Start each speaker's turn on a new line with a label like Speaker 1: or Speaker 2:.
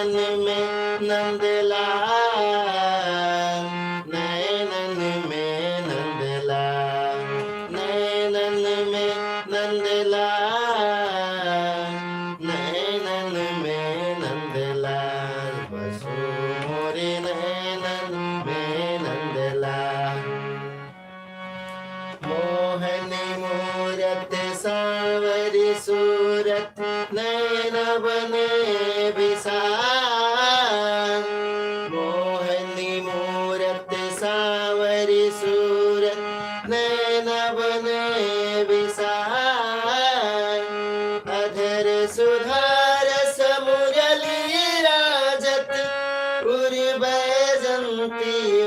Speaker 1: नैनन में नंदलाल, नैनन में नंदलाल, नैनन में नंदलाल, नैनन में नंदलाल, बसो मोरे नैनन में नंदलाल। मोहनी मूरत सांवरी सूरत, नैन बने विशाल, मोहनी मूरत सांवरी सूरत, नैन बने विशाल, अधर सुधार समुरली राजत, उर बैजंती